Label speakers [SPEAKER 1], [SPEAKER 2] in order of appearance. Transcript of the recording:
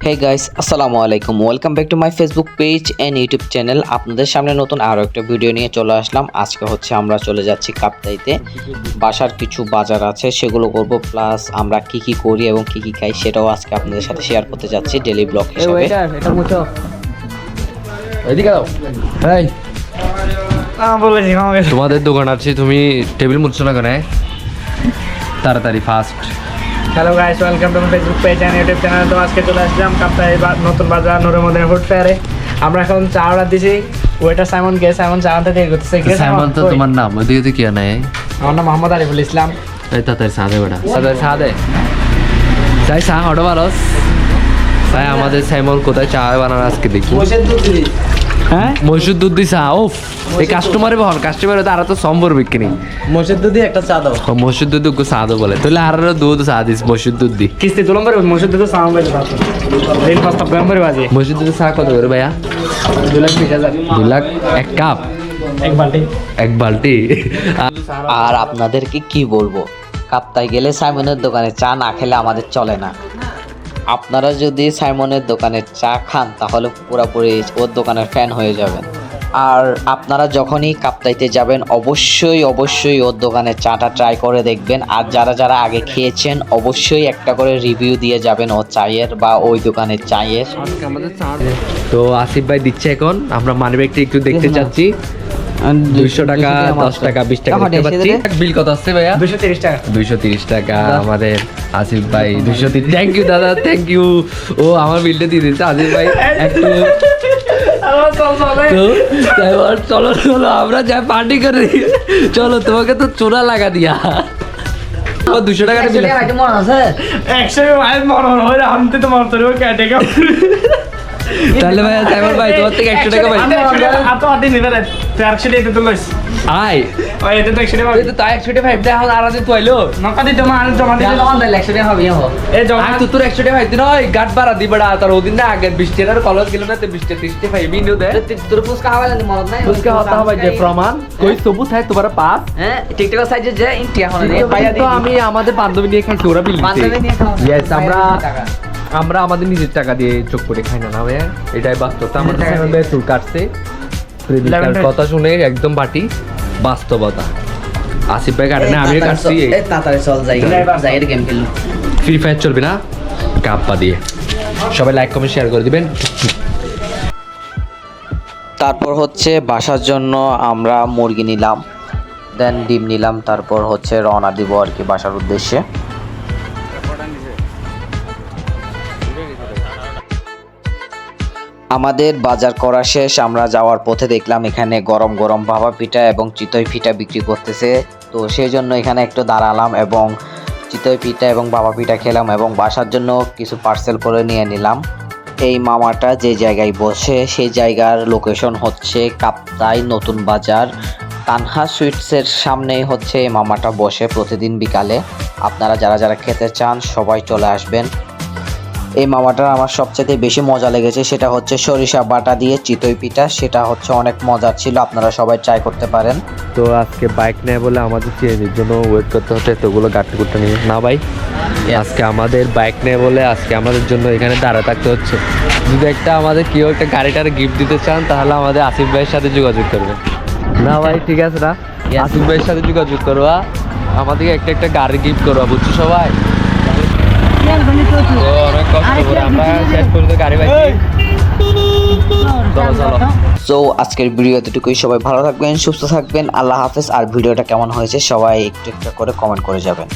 [SPEAKER 1] হে guys, আসসালামু আলাইকুম। Welcome back to my Facebook page and YouTube channel. আপনাদের সামনে নতুন আরও একটা ভিডিও নিয়ে চলে আসলাম। আজকে হচ্ছে আমরা চলে যাচ্ছি কাপ্তাইতে। বাসার কিছু বাজার আছে, সেগুলো করব, প্লাস আমরা কি কি করি এবং কি কি খাই সেটাও আজকে আপনাদের সাথে শেয়ার করতে যাচ্ছি ডেইলি ব্লগ হিসেবে।
[SPEAKER 2] এটা মুছো এদিকে দাও। এই
[SPEAKER 3] বলেছি
[SPEAKER 2] তোমাদের দোকান আছে, তুমি টেবিল মুছছো না কেন? তাড়াতাড়ি fast.
[SPEAKER 3] Hello guys, welcome to my Facebook page and YouTube channel. তো আজকে চলে আসলাম কাপ্তাই নতুন বাজার নূরের মদিনা ফুড ফেয়ারে। আমরা এখন চা অর্ডার দিছি। ওয়েটার সাইমন সাইমন চা আনতে দেরি করতেছে।
[SPEAKER 2] সাইমন তো তোমার নাম, ওদিকে তো কি নাই?
[SPEAKER 3] আমার নাম মোহাম্মদ আরিফুল ইসলাম।
[SPEAKER 2] এই তাড়াতাড়ি চা দে বেটা, চা দে। চাই চা অর্ডার বারস। চাই আমাদের সাইমন কোথায় চা বানানো আজকে দেখি।
[SPEAKER 3] হ্যাঁ,
[SPEAKER 2] মসুর দুধ দি চা। ওফ, এই কাস্টমারে বহন কাস্টমারে তো আর তো সম্ভব বিক্রি।
[SPEAKER 3] মসুর দুধ একটা চা দাও।
[SPEAKER 2] মসুর দুধ চা দো বলে, তাহলে আর দুধ চা দিস মসুর দুধ দি।
[SPEAKER 3] কিস্তি তুলম পারবে মসুর দুধ চা আমাদের দাও। দিন পাঁচটা গ্রাম করে বাজে।
[SPEAKER 2] মসুর দুধ চা কত করে ভাইয়া?
[SPEAKER 3] 2,20,000।
[SPEAKER 2] 2 লাখ এক কাপ, এক বালতি।
[SPEAKER 1] আর আপনাদেরকে কি বলবো, কাপ্তাই গেলে সাইমনের দোকানে চা না খেলে আমাদের চলে না। আপনারা যদি সাইমনের দোকানের চা খান তাহলে পুরোপুরি ওর দোকানের ফ্যান হয়ে যাবেন। আর আপনারা যখনই কাপ্তাইতে যাবেন অবশ্যই ওর দোকানের চাটা ট্রাই করে দেখবেন। আর যারা যারা আগে খেয়েছেন অবশ্যই একটা করে রিভিউ দিয়ে যাবেন ওর চায়ের বা ওই দোকানের চায়ের।
[SPEAKER 2] তো আসিফ ভাই দিচ্ছে এখন, আমরা মানিব্যাগটা একটু দেখতে চাচ্ছি। 200 টাকা, 10 টাকা, 20 টাকা দেখতে পাচ্ছি। বিল কত আসছে ভাইয়া?
[SPEAKER 3] 230 টাকা।
[SPEAKER 2] 230 টাকা আমাদের আসিফ ভাই। 230, থ্যাংক ইউ দাদা, থ্যাংক ইউ। ও আমার বিলটা দিয়ে দিচ্ছে আসিফ ভাই একটু। চলো চলো আমরা যাই পার্টি করে। চলো, তোমাকে তো চোরা লাগা দিয়া। 200 টাকা বিল আছে।
[SPEAKER 3] 100 মনে হয় আনতে তোমার তোর কেটে গেল।
[SPEAKER 2] তাহলে ভাই সাইমন ভাই তোমার থেকে 100 টাকা ভাই।
[SPEAKER 3] আতো আদি নিবে রে। 100 দিতে তো লইস।
[SPEAKER 2] আয়
[SPEAKER 3] ওই এটা তো 100 টাকা।
[SPEAKER 2] এই তো তাই 105 টাকা এখন আর আজ তোইলো।
[SPEAKER 3] নকা দিতে মা জমা দিতে তখন তাই 100 টাকা হবে হো। এই জমা
[SPEAKER 2] আর তোর 100 টাকা ভাইতে নয়, গাট বাড়া দি বড়া। তার ওদিন না আগে 20 টাকার কলেজ গেল না, তে 20 টাকা 30 টাকা ভাই নিও দে।
[SPEAKER 1] তোর ফুসকা হাওয়ালা নি মরদ নাই।
[SPEAKER 2] उसका होता है যে প্রমাণ কই সবুত है तुम्हारा पास?
[SPEAKER 1] হ্যাঁ, টিকটক সাইজে যে ইন্ডিয়া হলো রে
[SPEAKER 2] ভাইয়া তো আমি আমাদের বান্ধবী নিয়ে খাইছি, ওরা বিল দিছে। ইয়েস, আমরা আমাদের নিজের টাকা দিয়ে চোখ করে খাই না না ভাইয়া, এটাই বাস্তবতা। আমাদের সাইমন ভাই চুল কাটছে, প্রেমিকার কথা শুনে একদম বাটি বাস্তবতা। আসিফ ভাই কাটে না, আমিও কাটছি।
[SPEAKER 1] এই তাড়াতাড়ি চল যাই এর গেম খেলু।
[SPEAKER 2] ফ্রি ফায়ার চলবে না কাপ্পা দিয়ে। সবাই লাইক কমেন্ট শেয়ার করে দিবেন।
[SPEAKER 1] তারপর হচ্ছে বাসার জন্য আমরা মুরগি নিলাম, দেন ডিম নিলাম, তারপর হচ্ছে রওনা দিব আর কি বাসার উদ্দেশ্যে। আমাদের বাজার করা শেষ, আমরা যাওয়ার পথে দেখলাম এখানে গরম গরম ভাপা পিঠা এবং চিতই পিঠা বিক্রি করতেছে। তো সেই জন্য এখানে একটু দাঁড়ালাম এবং চিতই পিঠা এবং ভাপা পিঠা খেলাম এবং বাসার জন্য কিছু পার্সেল করে নিয়ে নিলাম। এই মামাটা যে জায়গায় বসে সেই জায়গার লোকেশন হচ্ছে কাপ্তাই নতুন বাজার। তানহা সুইটসের সামনেই হচ্ছে এই মামাটা বসে প্রতিদিন বিকালে। আপনারা যারা যারা খেতে চান সবাই চলে আসবেন। এই মামাটার আমার সবচেয়ে বেশি মজা লেগেছে, সেটা হচ্ছে সরিষা বাটা দিয়ে চিতই পিঠা। সেটা হচ্ছে অনেক মজার ছিল, আপনারা সবাই ট্রাই করতে পারেন।
[SPEAKER 2] তো আজকে বাইক নেয় বলে আমাদের চেঞ্জের জন্য ওয়েট করতে হচ্ছে এতগুলো গাড়ি করতে নিয়ে না ভাই। আজকে আমাদের বাইক নেয় বলে আজকে আমাদের জন্য এখানে দাঁড়া থাকতে হচ্ছে। যদি একটা আমাদের কেউ একটা গাড়িটার গিফট দিতে চান তাহলে আমাদের আসিফ ভাইয়ের সাথে যোগাযোগ করবেন। না ভাই ঠিক আছে না, আসিফ ভাইয়ের সাথে যোগাযোগ করবা, আমাদেরকে একটা একটা গাড়ি গিফট করবা, বুঝছো সবাই। অনেক কষ্ট করে আমরা শেষ পর্যন্ত গাড়ি পাইছি। চলো চলো।
[SPEAKER 1] সো আজকের ভিডিও এতটুকুই। সবাই ভালো থাকবেন, সুস্থ থাকবেন, আল্লাহ হাফেজ। আর ভিডিওটা কেমন হয়েছে সবাই একটু একটু করে কমেন্ট করে যাবেন।